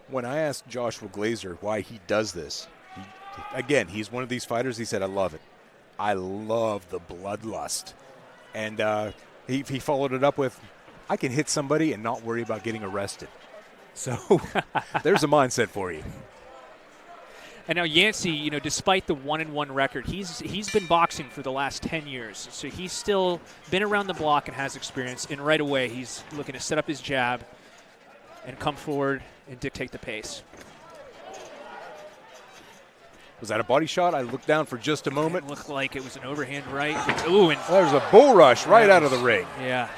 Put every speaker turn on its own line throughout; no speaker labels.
When I asked Joshua Glazier why he does this, again, he's one of these fighters. He said, I love it. I love the bloodlust. And he followed it up with, I can hit somebody and not worry about getting arrested. So there's a mindset for you.
And now Yancey, you know, despite the 1-1 record, he's been boxing for the last 10 years. So he's still been around the block and has experience. And right away, he's looking to set up his jab and come forward and dictate the pace.
Was that a body shot? I looked down for just a moment.
It looked like it was an overhand right. Ooh, and
there's a bull rush right out of the ring.
Yeah,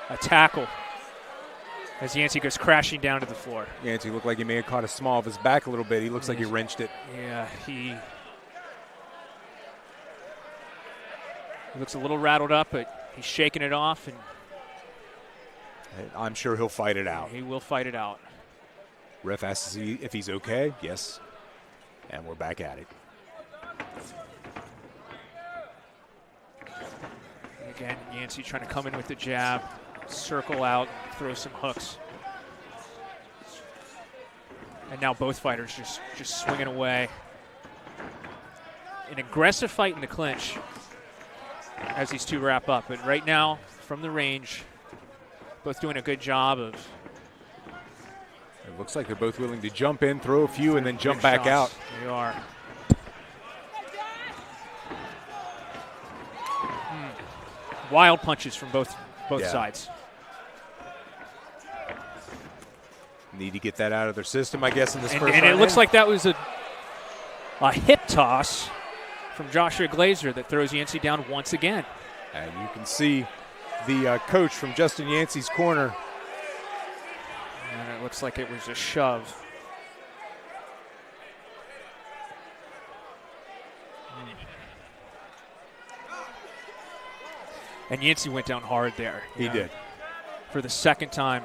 a tackle as Yancey goes crashing down to the floor.
Yancey looked like he may have caught a small of his back a little bit. He looks like he wrenched it.
Yeah, he looks a little rattled up, but he's shaking it off, and
I'm sure he'll fight it out.
He will fight it out.
Ref asks to see if he's okay. Yes. And we're back at it.
And again, Yancey trying to come in with the jab, circle out, throw some hooks. And now both fighters just swinging away. An aggressive fight in the clinch as these two wrap up. But right now, from the range, both doing a good job of.
It looks like they're both willing to jump in, throw a few, and then jump back out.
They are. Wild punches from both sides.
Need to get that out of their system, I guess, in this first round.
And it looks like that was a hip toss from Joshua Glazier that throws Yancey down once again.
And you can see the coach from Justin Yancey's corner.
And it looks like it was a shove. And Yancey went down hard there.
He did.
For the second time.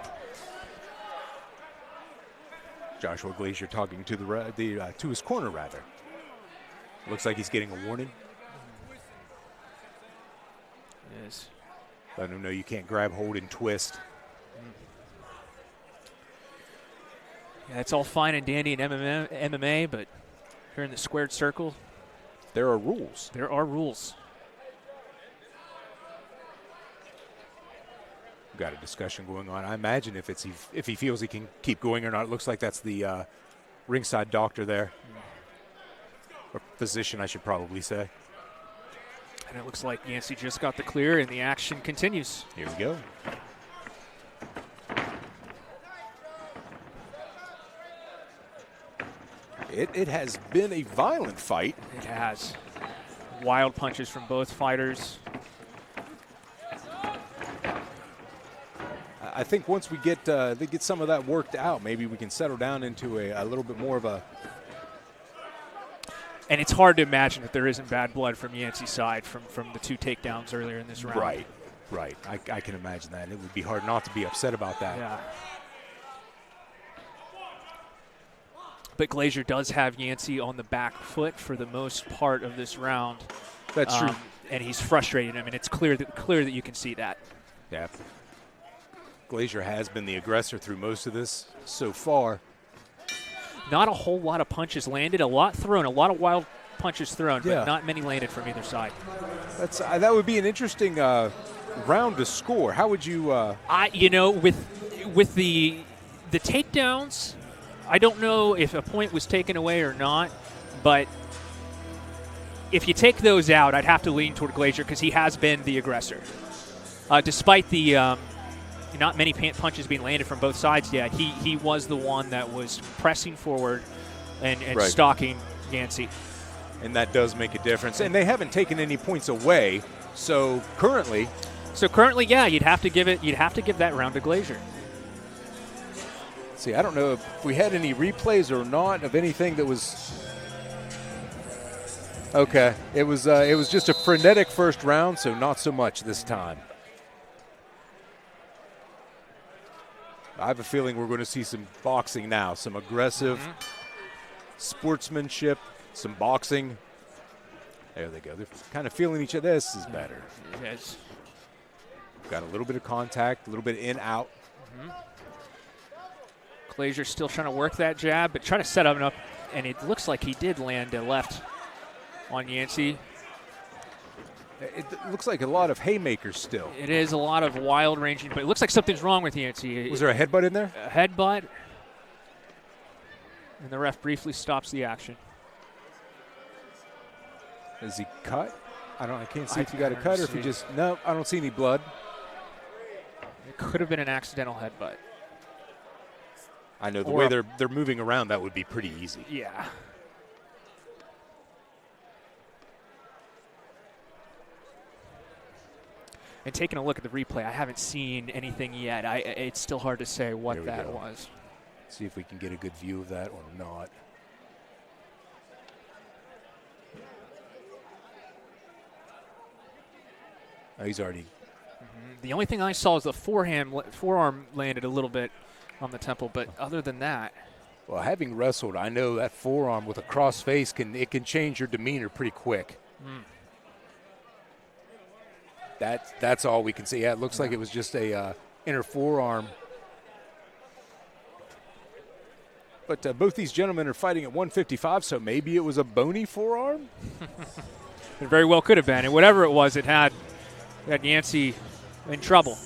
Joshua Glazier talking to to his corner, rather. Looks like he's getting a warning.
Yes.
Letting him know you can't grab, hold, and twist.
Yeah, it's all fine and dandy in MMA, but here in the squared circle,
there are rules.
There are rules.
We've got a discussion going on. I imagine if he feels he can keep going or not. It looks like that's the ringside doctor there. Or physician, I should probably say.
And it looks like Yancey just got the clear, and the action continues.
Here we go. It has been a violent fight.
It has. Wild punches from both fighters.
I think once we get some of that worked out, maybe we can settle down into a little bit more of a.
And it's hard to imagine that there isn't bad blood from Yancey's side from the two takedowns earlier in this round.
Right. I can imagine that. It would be hard not to be upset about that.
Yeah. But Glazier does have Yancey on the back foot for the most part of this round.
That's true.
And he's frustrating him, and it's clear that you can see that.
Yeah. Glazier has been the aggressor through most of this so far.
Not a whole lot of punches landed, a lot thrown, a lot of wild punches thrown, but not many landed from either side.
That would be an interesting round to score. How would you?
With the takedowns, I don't know if a point was taken away or not, but if you take those out, I'd have to lean toward Glazier because he has been the aggressor. Despite the not many punches being landed from both sides yet, he was the one that was pressing forward and stalking Yancey.
And that does make a difference. And they haven't taken any points away, so currently,
yeah, you'd have to give that round to Glazier.
See, I don't know if we had any replays or not of anything that was. Okay, it was just a frenetic first round, so not so much this time. I have a feeling we're going to see some boxing now, some aggressive sportsmanship, some boxing. There they go. They're kind of feeling each other. This is better.
Yes.
Got a little bit of contact, a little bit in, out.
Glazier still trying to work that jab, but trying to set him up, and it looks like he did land a left on Yancey.
It looks like a lot of haymakers still.
It is a lot of wild ranging, but it looks like something's wrong with Yancey.
Was there a headbutt in there?
A headbutt, and the ref briefly stops the action.
Is he cut? I can't see if he got a cut or if he just, no, I don't see any blood.
It could have been an accidental headbutt.
I know the way they're moving around, that would be pretty easy.
Yeah. And taking a look at the replay, I haven't seen anything yet. It's still hard to say what that was.
See if we can get a good view of that or not. Oh, he's already.
The only thing I saw is the forearm landed a little bit on the temple, but other than that.
Well, having wrestled, I know that forearm with a cross face can change your demeanor pretty quick. That's all we can see. Yeah, it looks like it was just a inner forearm. But both these gentlemen are fighting at 155, so maybe it was a bony forearm?
It very well could have been. And whatever it was, it had Yancey in trouble.